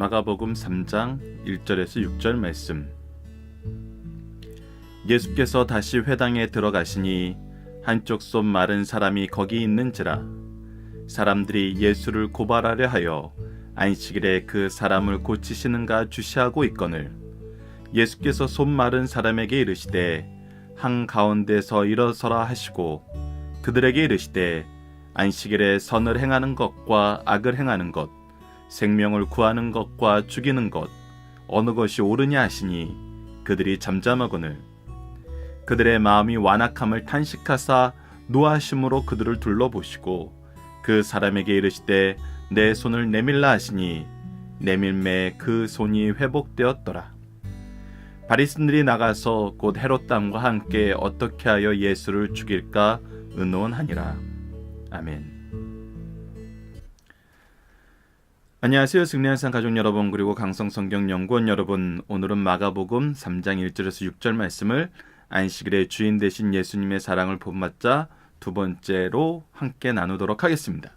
마가복음 3장 1절에서 6절 말씀. 예수께서 다시 회당에 들어가시니 한쪽 손 마른 사람이 거기 있는지라. 사람들이 예수를 고발하려 하여 안식일에 그 사람을 고치시는가 주시하고 있거늘, 예수께서 손 마른 사람에게 이르시되 한가운데서 일어서라 하시고, 그들에게 이르시되 안식일에 선을 행하는 것과 악을 행하는 것, 생명을 구하는 것과 죽이는 것, 어느 것이 옳으냐 하시니 그들이 잠잠하거늘, 그들의 마음이 완악함을 탄식하사 노하심으로 그들을 둘러보시고 그 사람에게 이르시되 내 손을 내밀라 하시니 내밀매 그 손이 회복되었더라. 바리새인들이 나가서 곧 헤롯 왕과 함께 어떻게 하여 예수를 죽일까 의논하니라. 아멘. 안녕하세요. 승리한산 가족 여러분, 그리고 강성성경연구원 여러분, 오늘은 마가복음 3장 1절에서 6절 말씀을 안식일의 주인 되신 예수님의 사랑을 본받자 두 번째로 함께 나누도록 하겠습니다.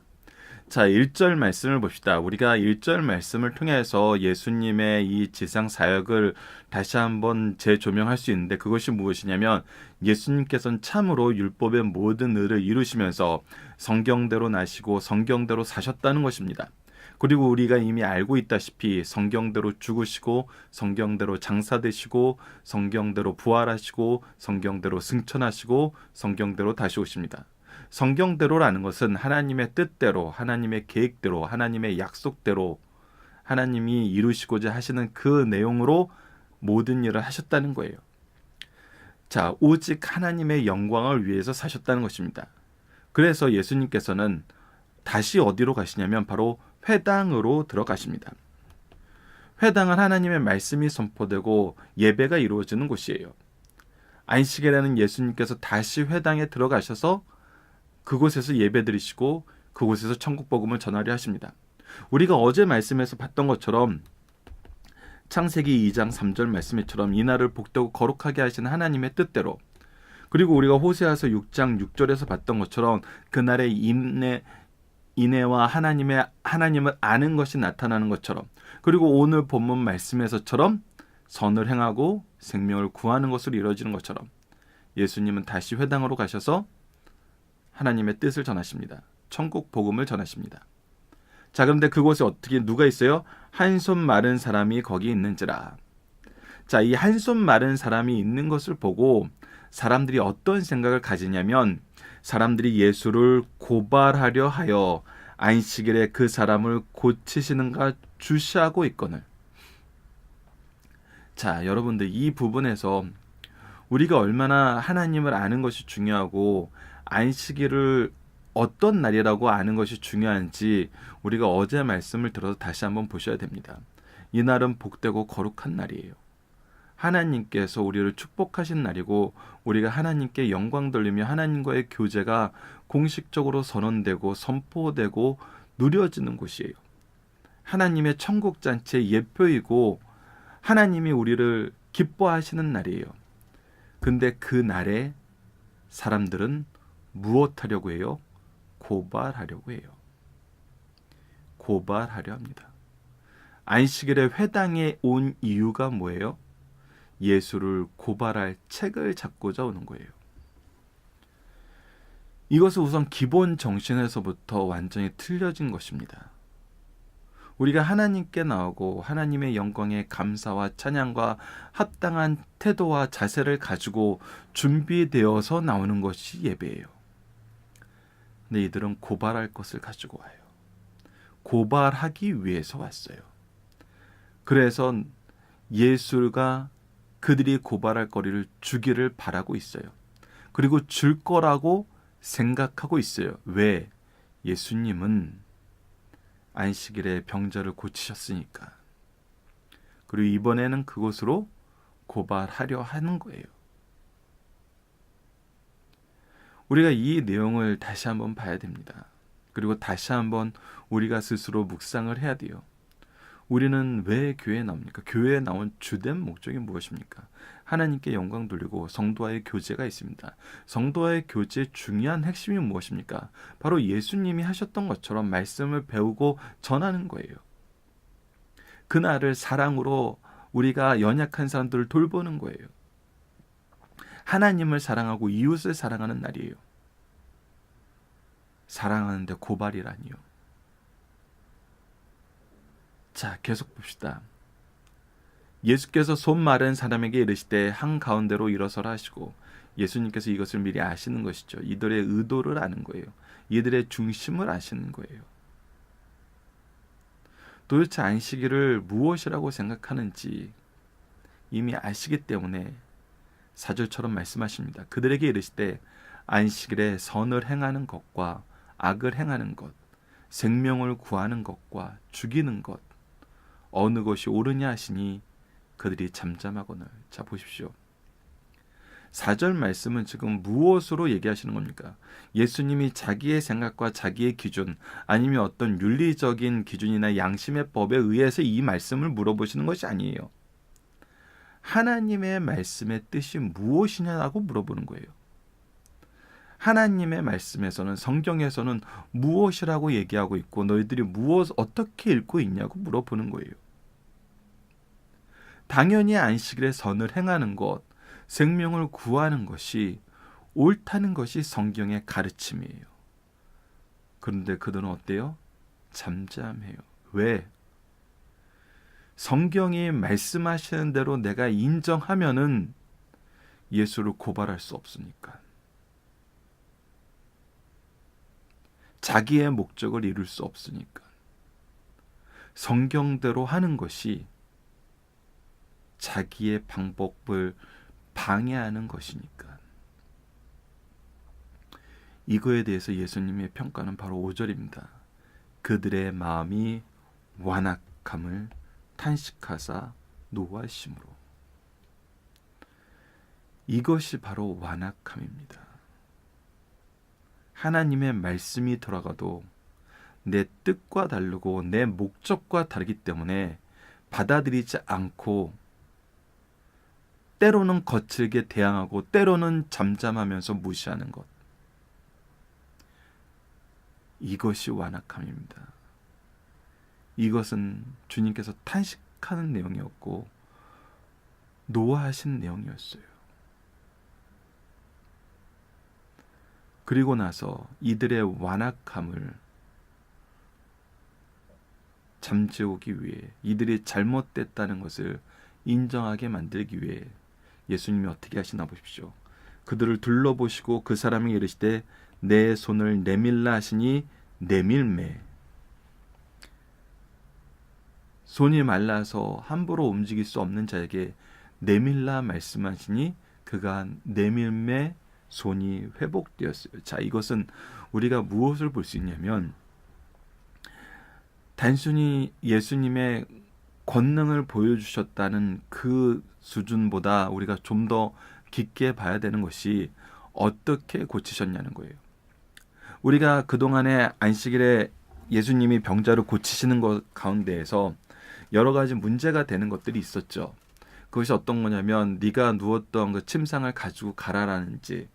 자, 1절 말씀을 봅시다. 우리가 1절 말씀을 통해서 예수님의 이 지상 사역을 다시 한번 재조명할 수 있는데, 그것이 무엇이냐면 예수님께서는 참으로 율법의 모든 의를 이루시면서 성경대로 나시고 성경대로 사셨다는 것입니다. 그리고 우리가 이미 알고 있다시피 성경대로 죽으시고 성경대로 장사되시고 성경대로 부활하시고 성경대로 승천하시고 성경대로 다시 오십니다. 성경대로라는 것은 하나님의 뜻대로, 하나님의 계획대로, 하나님의 약속대로 하나님이 이루시고자 하시는 그 내용으로 모든 일을 하셨다는 거예요. 자, 오직 하나님의 영광을 위해서 사셨다는 것입니다. 그래서 예수님께서는 다시 어디로 가시냐면 바로 회당으로 들어가십니다. 회당은 하나님의 말씀이 선포되고 예배가 이루어지는 곳이에요. 안식일에는 예수님께서 다시 회당에 들어가셔서 그곳에서 예배드리시고 그곳에서 천국 복음을 전하려 하십니다. 우리가 어제 말씀에서 봤던 것처럼 창세기 2장 3절 말씀처럼 이날을 복되고 거룩하게 하시는 하나님의 뜻대로, 그리고 우리가 호세아서 6장 6절에서 봤던 것처럼 그날의 인애와 하나님을 아는 것이 나타나는 것처럼, 그리고 오늘 본문 말씀에서처럼 선을 행하고 생명을 구하는 것으로 이루어지는 것처럼 예수님은 다시 회당으로 가셔서 하나님의 뜻을 전하십니다. 천국 복음을 전하십니다. 자, 그런데 그곳에 누가 있어요? 한 손 마른 사람이 거기 있는지라. 자, 이 한 손 마른 사람이 있는 것을 보고 사람들이 어떤 생각을 가지냐면, 사람들이 예수를 고발하려 하여 안식일에 그 사람을 고치시는가 주시하고 있거늘. 자, 여러분들, 이 부분에서 우리가 얼마나 하나님을 아는 것이 중요하고 안식일을 어떤 날이라고 아는 것이 중요한지 우리가 어제 말씀을 들어서 다시 한번 보셔야 됩니다. 이 날은 복되고 거룩한 날이에요. 하나님께서 우리를 축복하신 날이고, 우리가 하나님께 영광 돌리며 하나님과의 교제가 공식적으로 선언되고 선포되고 누려지는 곳이에요. 하나님의 천국 잔치의 예표이고 하나님이 우리를 기뻐하시는 날이에요. 근데 그 날에 사람들은 무엇하려고 해요? 고발하려고 해요. 고발하려 합니다. 안식일에 회당에 온 이유가 뭐예요? 예수를 고발할 책을 잡고자 오는 거예요. 이것은 우선 기본 정신에서부터 완전히 틀려진 것입니다. 우리가 하나님께 나오고 하나님의 영광에 감사와 찬양과 합당한 태도와 자세를 가지고 준비되어서 나오는 것이 예배예요. 근데 이들은 고발할 것을 가지고 와요. 고발하기 위해서 왔어요. 그래서 예수가 그들이 고발할 거리를 주기를 바라고 있어요. 그리고 줄 거라고 생각하고 있어요. 왜? 예수님은 안식일에 병자를 고치셨으니까. 그리고 이번에는 그곳으로 고발하려 하는 거예요. 우리가 이 내용을 다시 한번 봐야 됩니다. 그리고 다시 한번 우리가 스스로 묵상을 해야 돼요. 우리는 왜 교회에 나옵니까? 교회에 나온 주된 목적이 무엇입니까? 하나님께 영광 돌리고 성도와의 교제가 있습니다. 성도와의 교제의 중요한 핵심이 무엇입니까? 바로 예수님이 하셨던 것처럼 말씀을 배우고 전하는 거예요. 그날을 사랑으로 우리가 연약한 사람들을 돌보는 거예요. 하나님을 사랑하고 이웃을 사랑하는 날이에요. 사랑하는데 고발이라니요. 자, 계속 봅시다. 예수께서 손 마른 사람에게 이르시되 한가운데로 일어서라 하시고, 예수님께서 이것을 미리 아시는 것이죠. 이들의 의도를 아는 거예요. 이들의 중심을 아시는 거예요. 도대체 안식일을 무엇이라고 생각하는지 이미 아시기 때문에 4절처럼 말씀하십니다. 그들에게 이르시되 안식일에 선을 행하는 것과 악을 행하는 것, 생명을 구하는 것과 죽이는 것, 어느 것이 옳으냐 하시니 그들이 잠잠하거늘. 자, 보십시오. 4절 말씀은 지금 무엇으로 얘기하시는 겁니까? 예수님이 자기의 생각과 자기의 기준, 아니면 어떤 윤리적인 기준이나 양심의 법에 의해서 이 말씀을 물어보시는 것이 아니에요. 하나님의 말씀의 뜻이 무엇이냐고 물어보는 거예요. 하나님의 말씀에서는, 성경에서는 무엇이라고 얘기하고 있고 너희들이 어떻게 읽고 있냐고 물어보는 거예요. 당연히 안식일에 선을 행하는 것, 생명을 구하는 것이 옳다는 것이 성경의 가르침이에요. 그런데 그들은 어때요? 잠잠해요. 왜? 성경이 말씀하시는 대로 내가 인정하면은 예수를 고발할 수 없으니까. 자기의 목적을 이룰 수 없으니까. 성경대로 하는 것이 자기의 방법을 방해하는 것이니까. 이거에 대해서 예수님의 평가는 바로 5절입니다. 그들의 마음이 완악함을 탄식하사 노하심으로. 이것이 바로 완악함입니다. 하나님의 말씀이 돌아가도 내 뜻과 다르고 내 목적과 다르기 때문에 받아들이지 않고 때로는 거칠게 대항하고 때로는 잠잠하면서 무시하는 것. 이것이 완악함입니다. 이것은 주님께서 탄식하는 내용이었고 노하신 내용이었어요. 그리고 나서 이들의 완악함을 잠재우기 위해, 이들이 잘못됐다는 것을 인정하게 만들기 위해 예수님이 어떻게 하시나 보십시오. 그들을 둘러보시고 그 사람에게 이르시되 내 손을 내밀라 하시니 내밀매. 손이 말라서 함부로 움직일 수 없는 자에게 내밀라 말씀하시니 그가 내밀매 손이 회복되었어요. 자, 이것은 우리가 무엇을 볼 수 있냐면 단순히 예수님의 권능을 보여주셨다는 그 수준보다 우리가 좀 더 깊게 봐야 되는 것이 어떻게 고치셨냐는 거예요. 우리가 그동안에 안식일에 예수님이 병자를 고치시는 것 가운데에서 여러 가지 문제가 되는 것들이 있었죠. 그것이 어떤 거냐면 네가 누웠던 그 침상을 가지고 가라라는지,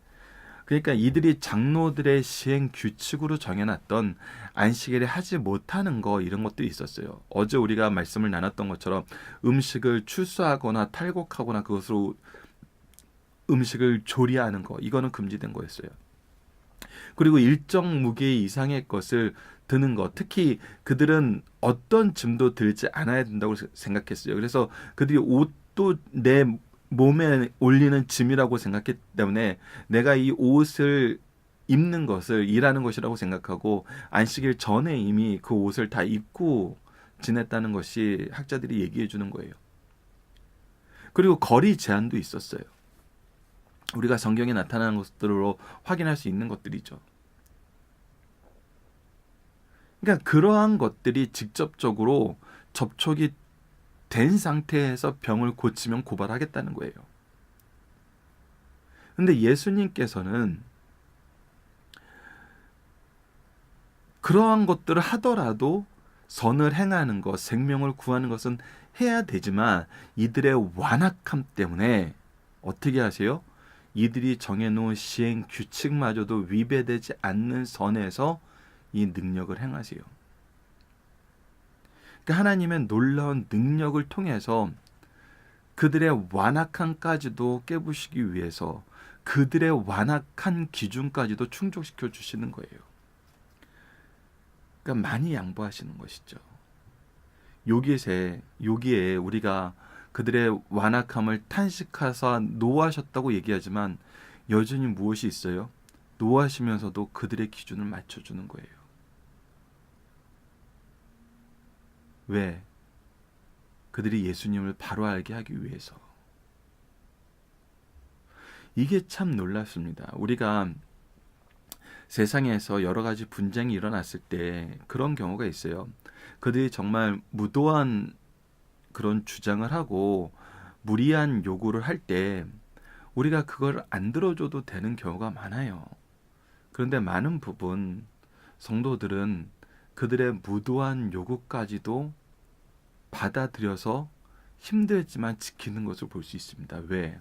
그러니까 이들이 장로들의 시행 규칙으로 정해놨던 안식일에 하지 못하는 거, 이런 것들이 있었어요. 어제 우리가 말씀을 나눴던 것처럼 음식을 출수하거나 탈곡하거나 그것으로 음식을 조리하는 거, 이거는 금지된 거였어요. 그리고 일정 무게 이상의 것을 드는 것, 특히 그들은 어떤 짐도 들지 않아야 된다고 생각했어요. 그래서 그들이 옷도 내 몸에 올리는 짐이라고 생각했기 때문에 내가 이 옷을 입는 것을 일하는 것이라고 생각하고 안식일 전에 이미 그 옷을 다 입고 지냈다는 것이 학자들이 얘기해 주는 거예요. 그리고 거리 제한도 있었어요. 우리가 성경에 나타나는 것들로 확인할 수 있는 것들이죠. 그러니까 그러한 것들이 직접적으로 접촉이 된 상태에서 병을 고치면 고발하겠다는 거예요. 근데 예수님께서는 그러한 것들을 하더라도 선을 행하는 것, 생명을 구하는 것은 해야 되지만 이들의 완악함 때문에 어떻게 하세요? 이들이 정해놓은 시행 규칙마저도 위배되지 않는 선에서 이 능력을 행하세요. 그 하나님의 놀라운 능력을 통해서 그들의 완악함까지도 깨부시기 위해서 그들의 완악한 기준까지도 충족시켜 주시는 거예요. 그러니까 많이 양보하시는 것이죠. 여기에 우리가 그들의 완악함을 탄식하사 노하셨다고 얘기하지만 여전히 무엇이 있어요? 노하시면서도 그들의 기준을 맞춰주는 거예요. 왜? 그들이 예수님을 바로 알게 하기 위해서. 이게 참 놀랍습니다. 우리가 세상에서 여러 가지 분쟁이 일어났을 때 그런 경우가 있어요. 그들이 정말 무도한 그런 주장을 하고 무리한 요구를 할 때 우리가 그걸 안 들어줘도 되는 경우가 많아요. 그런데 많은 부분 성도들은 그들의 무도한 요구까지도 받아들여서 힘들지만 지키는 것을 볼 수 있습니다. 왜?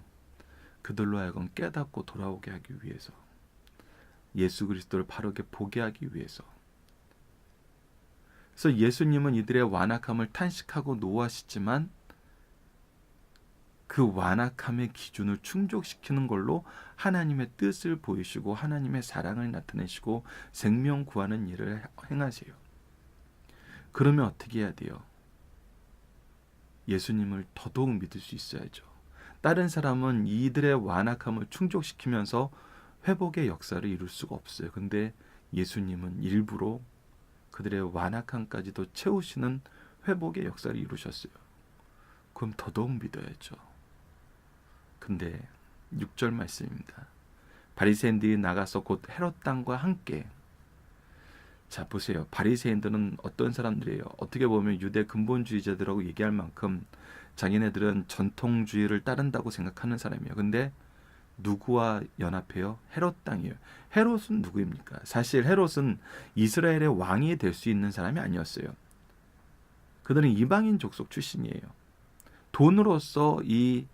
그들로 하여금 깨닫고 돌아오게 하기 위해서. 예수 그리스도를 바르게 보게 하기 위해서. 그래서 예수님은 이들의 완악함을 탄식하고 노하시지만 그 완악함의 기준을 충족시키는 걸로 하나님의 뜻을 보이시고 하나님의 사랑을 나타내시고 생명 구하는 일을 행하세요. 그러면 어떻게 해야 돼요? 예수님을 더더욱 믿을 수 있어야죠. 다른 사람은 이들의 완악함을 충족시키면서 회복의 역사를 이룰 수가 없어요. 근데 예수님은 일부러 그들의 완악함까지도 채우시는 회복의 역사를 이루셨어요. 그럼 더더욱 믿어야죠. 근데 6절 말씀입니다. 바리새인들이 나가서 곧 헤롯 땅과 함께. 자, 보세요. 바리새인들은 어떤 사람들이에요? 어떻게 보면 유대 근본주의자들하고 얘기할 만큼 자기네들은 전통주의를 따른다고 생각하는 사람이에요. 근데 누구와 연합해요? 헤롯 땅이에요. 헤롯은 누구입니까? 사실 헤롯은 이스라엘의 왕이 될 수 있는 사람이 아니었어요. 그들은 이방인 족속 출신이에요. 돈으로서 이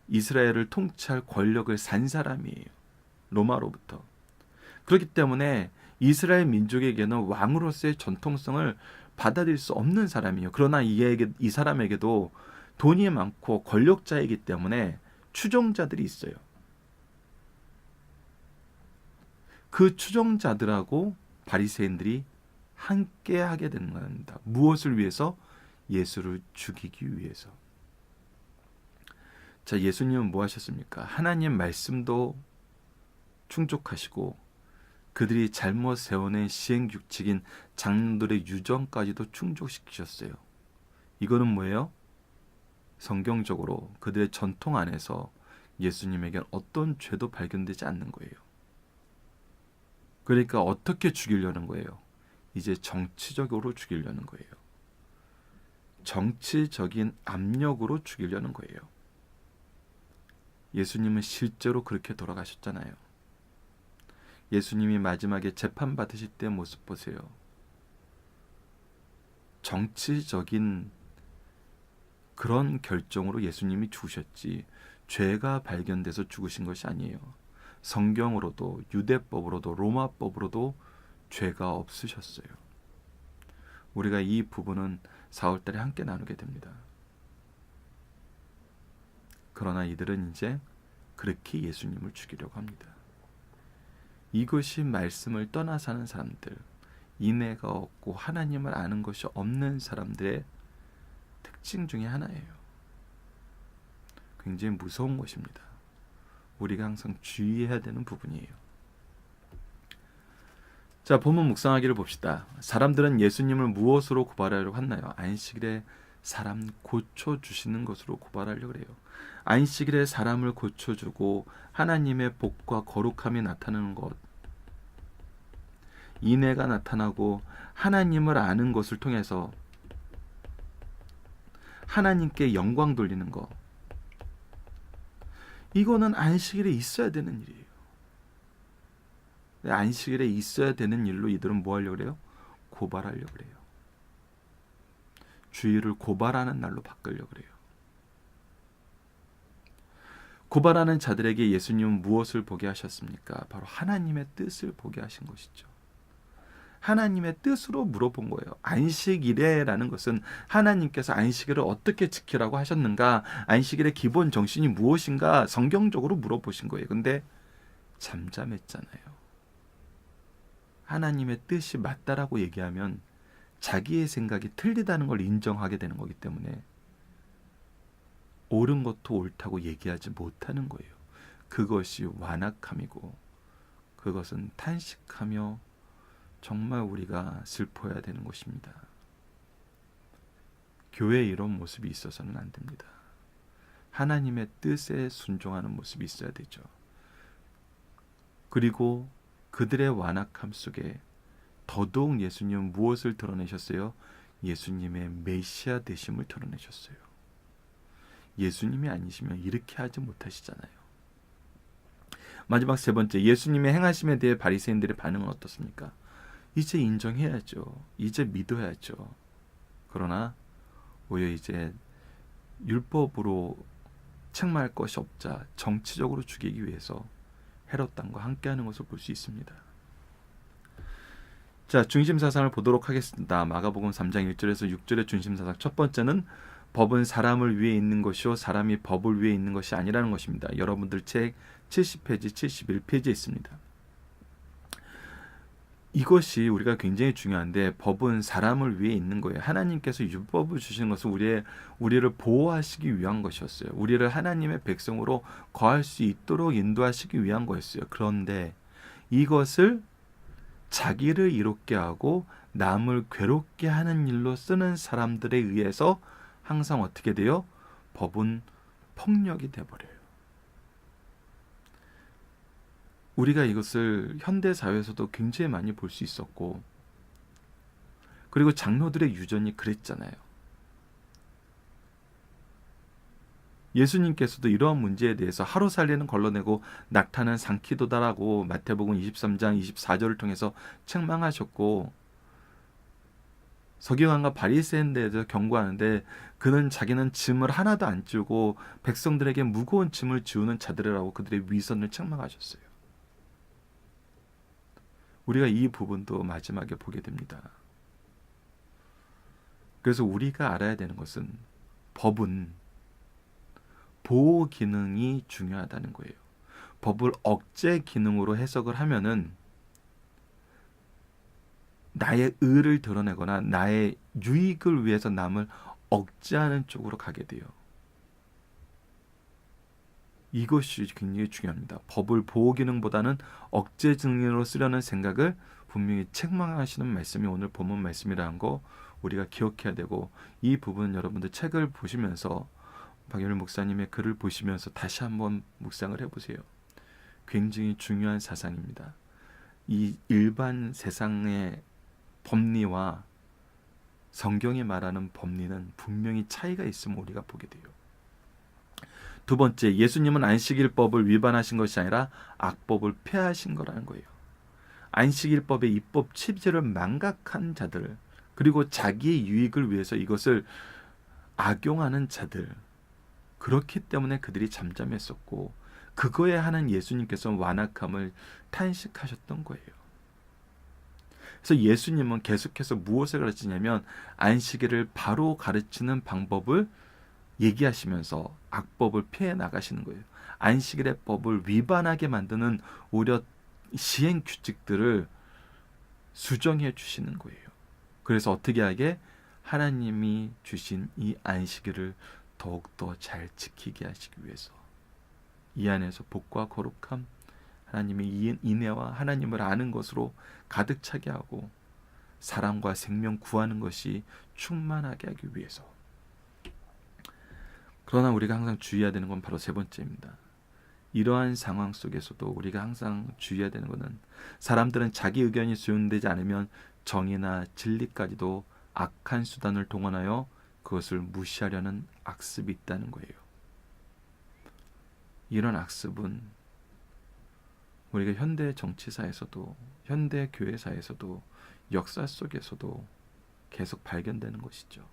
이스라엘을 통치할 권력을 산 사람이에요. 로마로부터. 그렇기 때문에 이스라엘 민족에게는 왕으로서의 전통성을 받아들일 수 없는 사람이에요. 그러나 이 사람에게도 돈이 많고 권력자이기 때문에 추종자들이 있어요. 그 추종자들하고 바리새인들이 함께 하게 되는 겁니다. 무엇을 위해서? 예수를 죽이기 위해서. 자, 예수님은 뭐 하셨습니까? 하나님 말씀도 충족하시고 그들이 잘못 세워낸 시행규칙인 장로들의 유전까지도 충족시키셨어요. 이거는 뭐예요? 성경적으로 그들의 전통 안에서 예수님에겐 어떤 죄도 발견되지 않는 거예요. 그러니까 어떻게 죽이려는 거예요? 이제 정치적으로 죽이려는 거예요. 정치적인 압력으로 죽이려는 거예요. 예수님은 실제로 그렇게 돌아가셨잖아요. 예수님이 마지막에 재판 받으실 때 모습 보세요. 정치적인 그런 결정으로 예수님이 죽으셨지 죄가 발견돼서 죽으신 것이 아니에요. 성경으로도 유대법으로도 로마법으로도 죄가 없으셨어요. 우리가 이 부분은 4월달에 함께 나누게 됩니다. 그러나 이들은 이제 그렇게 예수님을 죽이려고 합니다. 이것이 말씀을 떠나 사는 사람들, 인애가 없고 하나님을 아는 것이 없는 사람들의 특징 중에 하나예요. 굉장히 무서운 것입니다. 우리가 항상 주의해야 되는 부분이에요. 자, 본문 묵상하기를 봅시다. 사람들은 예수님을 무엇으로 고발하려고 하나요? 안식일에 사람 고쳐주시는 것으로 고발하려고 해요. 안식일에 사람을 고쳐주고 하나님의 복과 거룩함이 나타나는 것, 인애가 나타나고 하나님을 아는 것을 통해서 하나님께 영광 돌리는 것, 이거는 안식일에 있어야 되는 일이에요. 안식일에 있어야 되는 일로 이들은 뭐 하려고 그래요? 고발하려고 그래요. 주일을 고발하는 날로 바꾸려고 그래요. 고발하는 자들에게 예수님은 무엇을 보게 하셨습니까? 바로 하나님의 뜻을 보게 하신 것이죠. 하나님의 뜻으로 물어본 거예요. 안식일에라는 것은 하나님께서 안식일을 어떻게 지키라고 하셨는가, 안식일의 기본 정신이 무엇인가 성경적으로 물어보신 거예요. 근데 잠잠했잖아요. 하나님의 뜻이 맞다라고 얘기하면 자기의 생각이 틀리다는 걸 인정하게 되는 거기 때문에 옳은 것도 옳다고 얘기하지 못하는 거예요. 그것이 완악함이고 그것은 탄식하며 정말 우리가 슬퍼해야 되는 것입니다. 교회에 이런 모습이 있어서는 안 됩니다. 하나님의 뜻에 순종하는 모습이 있어야 되죠. 그리고 그들의 완악함 속에 더더욱 예수님은 무엇을 드러내셨어요? 예수님의 메시아 되심을 드러내셨어요. 예수님이 아니시면 이렇게 하지 못하시잖아요. 마지막 세 번째, 예수님의 행하심에 대해 바리새인들의 반응은 어떻습니까? 이제 인정해야죠. 이제 믿어야죠. 그러나 오히려 이제 율법으로 책망할 것이 없자 정치적으로 죽이기 위해서 헤롯 당과 함께하는 것을 볼 수 있습니다. 자, 중심사상을 보도록 하겠습니다. 마가복음 3장 1절에서 6절의 중심사상. 첫 번째는 법은 사람을 위해 있는 것이요 사람이 법을 위해 있는 것이 아니라는 것입니다. 여러분들 책 70페이지, 71페이지에 있습니다. 이것이 우리가 굉장히 중요한데, 법은 사람을 위해 있는 거예요. 하나님께서 율법을 주신 것은 우리를 보호하시기 위한 것이었어요. 우리를 하나님의 백성으로 거할 수 있도록 인도하시기 위한 거였어요. 그런데 이것을 자기를 이롭게 하고 남을 괴롭게 하는 일로 쓰는 사람들에 의해서 항상 어떻게 돼요? 법은 폭력이 돼버려요. 우리가 이것을 현대 사회에서도 굉장히 많이 볼 수 있었고, 그리고 장로들의 유전이 그랬잖아요. 예수님께서도 이러한 문제에 대해서 하루살리는 걸러내고 낙타는 삼키도다라고 마태복음 23장 24절을 통해서 책망하셨고, 서기관과 바리새인들에 대해서 경고하는데 그는 자기는 짐을 하나도 안 지우고 백성들에게 무거운 짐을 지우는 자들이라고 그들의 위선을 책망하셨어요. 우리가 이 부분도 마지막에 보게 됩니다. 그래서 우리가 알아야 되는 것은 법은 보호 기능이 중요하다는 거예요. 법을 억제 기능으로 해석을 하면은 나의 의를 드러내거나 나의 유익을 위해서 남을 억제하는 쪽으로 가게 돼요. 이것이 굉장히 중요합니다. 법을 보호 기능보다는 억제 기능으로 쓰려는 생각을 분명히 책망하시는 말씀이 오늘 본문 말씀이라는 거 우리가 기억해야 되고, 이 부분 여러분들 책을 보시면서 박연일 목사님의 글을 보시면서 다시 한번 묵상을 해보세요. 굉장히 중요한 사상입니다. 이 일반 세상의 법리와 성경이 말하는 법리는 분명히 차이가 있음을 우리가 보게 돼요. 두 번째, 예수님은 안식일법을 위반하신 것이 아니라 악법을 폐하신 거라는 거예요. 안식일법의 입법 취지를 망각한 자들, 그리고 자기의 유익을 위해서 이것을 악용하는 자들, 그렇기 때문에 그들이 잠잠했었고, 그거에 한한 예수님께서 완악함을 탄식하셨던 거예요. 그래서 예수님은 계속해서 무엇을 가르치냐면 안식일을 바로 가르치는 방법을 얘기하시면서 악법을 피해 나가시는 거예요. 안식일의 법을 위반하게 만드는 오히려 시행 규칙들을 수정해 주시는 거예요. 그래서 어떻게 하게? 하나님이 주신 이 안식일을 더욱더 잘 지키게 하시기 위해서 이 안에서 복과 거룩함, 하나님의 인애와 하나님을 아는 것으로 가득 차게 하고 사랑과 생명 구하는 것이 충만하게 하기 위해서. 그러나 우리가 항상 주의해야 되는 건 바로 세 번째입니다. 이러한 상황 속에서도 우리가 항상 주의해야 되는 것은 사람들은 자기 의견이 수용되지 않으면 정의나 진리까지도 악한 수단을 동원하여 그것을 무시하려는 악습이 있다는 거예요. 이런 악습은 우리가 현대 정치사에서도 현대 교회사에서도 역사 속에서도 계속 발견되는 것이죠.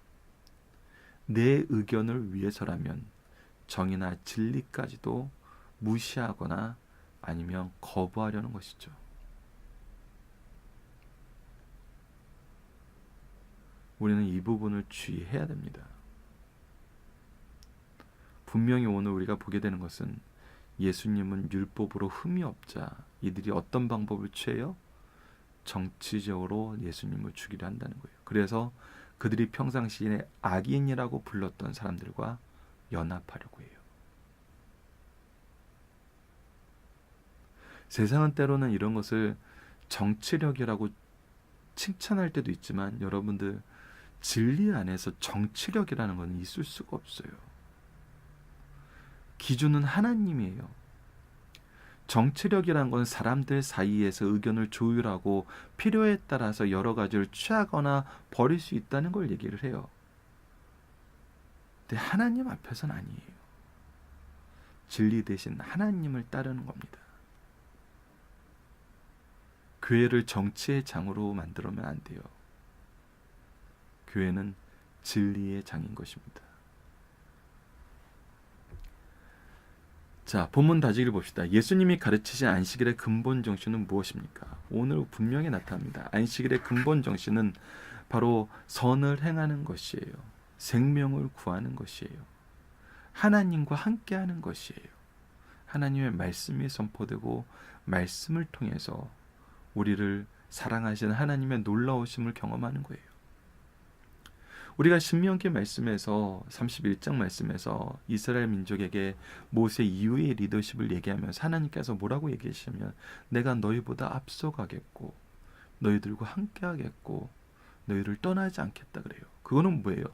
내 의견을 위해서라면 정의나 진리까지도 무시하거나 아니면 거부하려는 것이죠. 우리는 이 부분을 주의해야 됩니다. 분명히 오늘 우리가 보게 되는 것은 예수님은 율법으로 흠이 없자 이들이 어떤 방법을 취해요? 정치적으로 예수님을 죽이려 한다는 거예요. 그래서 그들이 평상시에 악인이라고 불렀던 사람들과 연합하려고 해요. 세상은 때로는 이런 것을 정치력이라고 칭찬할 때도 있지만 여러분들 진리 안에서 정치력이라는 것은 있을 수가 없어요. 기준은 하나님이에요. 정치력이란 건 사람들 사이에서 의견을 조율하고 필요에 따라서 여러 가지를 취하거나 버릴 수 있다는 걸 얘기를 해요. 근데 하나님 앞에서는 아니에요. 진리 대신 하나님을 따르는 겁니다. 교회를 정치의 장으로 만들면 안 돼요. 교회는 진리의 장인 것입니다. 자, 본문 다지기를 봅시다. 예수님이 가르치신 안식일의 근본 정신은 무엇입니까? 오늘 분명히 나타납니다. 안식일의 근본 정신은 바로 선을 행하는 것이에요. 생명을 구하는 것이에요. 하나님과 함께하는 것이에요. 하나님의 말씀이 선포되고 말씀을 통해서 우리를 사랑하시는 하나님의 놀라우심을 경험하는 거예요. 우리가 신명기 말씀에서 31장 말씀에서 이스라엘 민족에게 모세 이후의 리더십을 얘기하면서 하나님께서 뭐라고 얘기하시냐면 내가 너희보다 앞서가겠고 너희들과 함께하겠고 너희를 떠나지 않겠다 그래요. 그거는 뭐예요?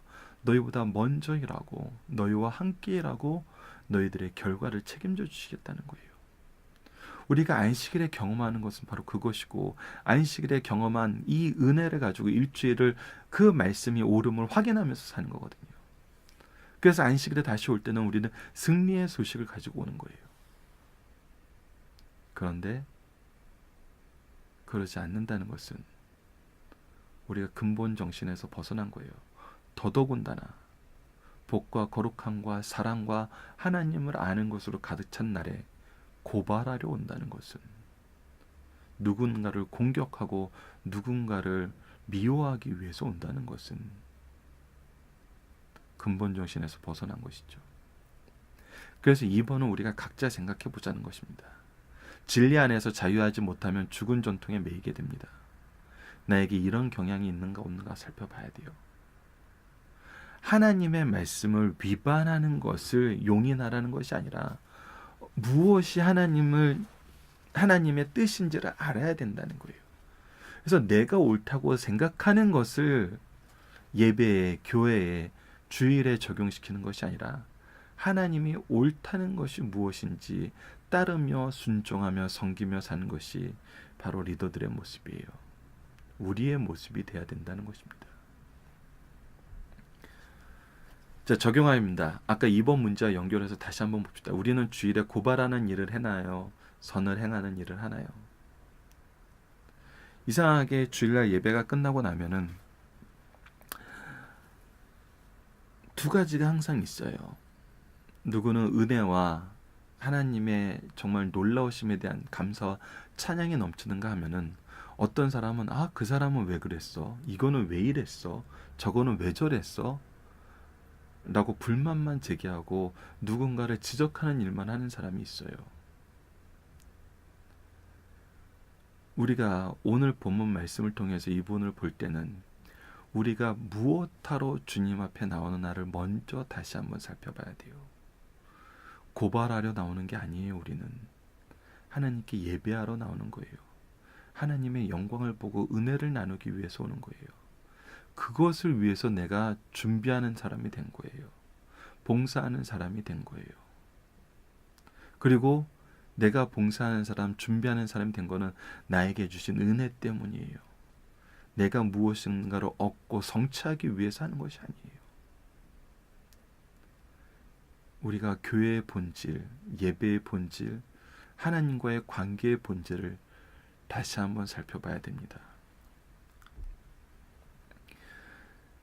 너희보다 먼저 일하고 너희와 함께 일하고 너희들의 결과를 책임져 주시겠다는 거예요. 우리가 안식일에 경험하는 것은 바로 그것이고 안식일에 경험한 이 은혜를 가지고 일주일을 그 말씀이 옳음을 확인하면서 사는 거거든요. 그래서 안식일에 다시 올 때는 우리는 승리의 소식을 가지고 오는 거예요. 그런데 그러지 않는다는 것은 우리가 근본 정신에서 벗어난 거예요. 더더군다나 복과 거룩함과 사랑과 하나님을 아는 것으로 가득 찬 날에 고발하려 온다는 것은 누군가를 공격하고 누군가를 미워하기 위해서 온다는 것은 근본 정신에서 벗어난 것이죠. 그래서 이번은 우리가 각자 생각해 보자는 것입니다. 진리 안에서 자유하지 못하면 죽은 전통에 매이게 됩니다. 나에게 이런 경향이 있는가 없는가 살펴봐야 돼요. 하나님의 말씀을 위반하는 것을 용인하라는 것이 아니라 무엇이 하나님의 뜻인지를 알아야 된다는 거예요. 그래서 내가 옳다고 생각하는 것을 예배에, 교회에, 주일에 적용시키는 것이 아니라 하나님이 옳다는 것이 무엇인지 따르며 순종하며 섬기며 사는 것이 바로 리더들의 모습이에요. 우리의 모습이 돼야 된다는 것입니다. 자, 적용하입니다. 아까 2번 문제와 연결해서 다시 한번 봅시다. 우리는 주일에 고발하는 일을 해나요? 선을 행하는 일을 하나요? 이상하게 주일날 예배가 끝나고 나면은 두 가지가 항상 있어요. 누구는 은혜와 하나님의 정말 놀라우심에 대한 감사와 찬양이 넘치는가 하면은 어떤 사람은 그 사람은 왜 그랬어? 이거는 왜 이랬어? 저거는 왜 저랬어? 라고 불만만 제기하고 누군가를 지적하는 일만 하는 사람이 있어요. 우리가 오늘 본문 말씀을 통해서 이분을 볼 때는 우리가 무엇하러 주님 앞에 나오는 날을 먼저 다시 한번 살펴봐야 돼요. 고발하려 나오는 게 아니에요. 우리는 하나님께 예배하러 나오는 거예요. 하나님의 영광을 보고 은혜를 나누기 위해서 오는 거예요. 그것을 위해서 내가 준비하는 사람이 된 거예요. 봉사하는 사람이 된 거예요. 그리고 내가 봉사하는 사람, 준비하는 사람이 된 거는 나에게 주신 은혜 때문이에요. 내가 무엇인가를 얻고 성취하기 위해서 하는 것이 아니에요. 우리가 교회의 본질, 예배의 본질, 하나님과의 관계의 본질을 다시 한번 살펴봐야 됩니다.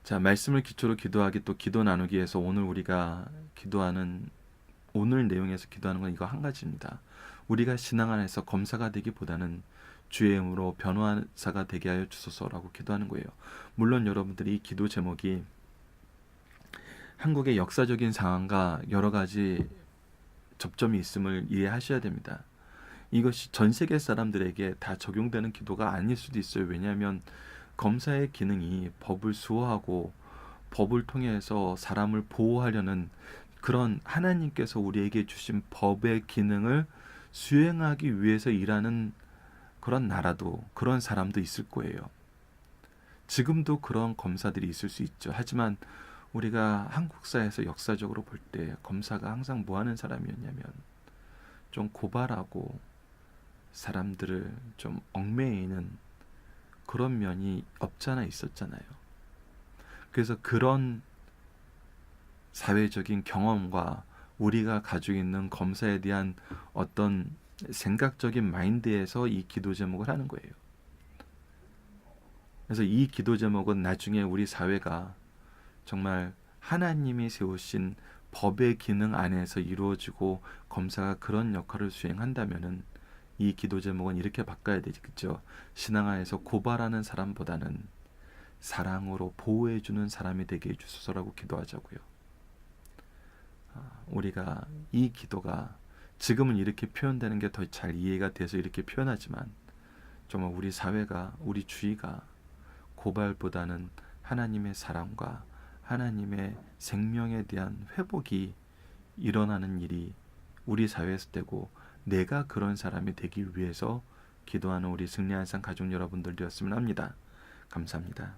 자, 말씀을 기초로 기도하기 또 기도 나누기 위해서 오늘 우리가 기도하는 오늘 내용에서 기도하는 건 이거 한 가지입니다. 우리가 신앙 안에서 검사가 되기보다는 주의 이름으로 변호사가 되게 하여 주소서라고 기도하는 거예요. 물론 여러분들이 이 기도 제목이 한국의 역사적인 상황과 여러 가지 접점이 있음을 이해하셔야 됩니다. 이것이 전 세계 사람들에게 다 적용되는 기도가 아닐 수도 있어요. 왜냐하면 검사의 기능이 법을 수호하고 법을 통해서 사람을 보호하려는 그런 하나님께서 우리에게 주신 법의 기능을 수행하기 위해서 일하는 그런 나라도, 그런 사람도 있을 거예요. 지금도 그런 검사들이 있을 수 있죠. 하지만 우리가 한국사에서 역사적으로 볼 때 검사가 항상 뭐 하는 사람이었냐면 좀 고발하고 사람들을 좀 얽매이는 그런 면이 없잖아 있었잖아요. 그래서 그런 사회적인 경험과 우리가 가지고 있는 검사에 대한 어떤 생각적인 마인드에서 이 기도 제목을 하는 거예요. 그래서 이 기도 제목은 나중에 우리 사회가 정말 하나님이 세우신 법의 기능 안에서 이루어지고 검사가 그런 역할을 수행한다면은 이 기도 제목은 이렇게 바꿔야 되겠죠. 신앙하에서 고발하는 사람보다는 사랑으로 보호해주는 사람이 되게 해주소서라고 기도하자고요. 우리가 이 기도가 지금은 이렇게 표현되는 게 더 잘 이해가 돼서 이렇게 표현하지만 정말 우리 사회가, 우리 주위가 고발보다는 하나님의 사랑과 하나님의 생명에 대한 회복이 일어나는 일이 우리 사회에서 되고 내가 그런 사람이 되기 위해서 기도하는 우리 승리한 상 가족 여러분들 되었으면 합니다. 감사합니다.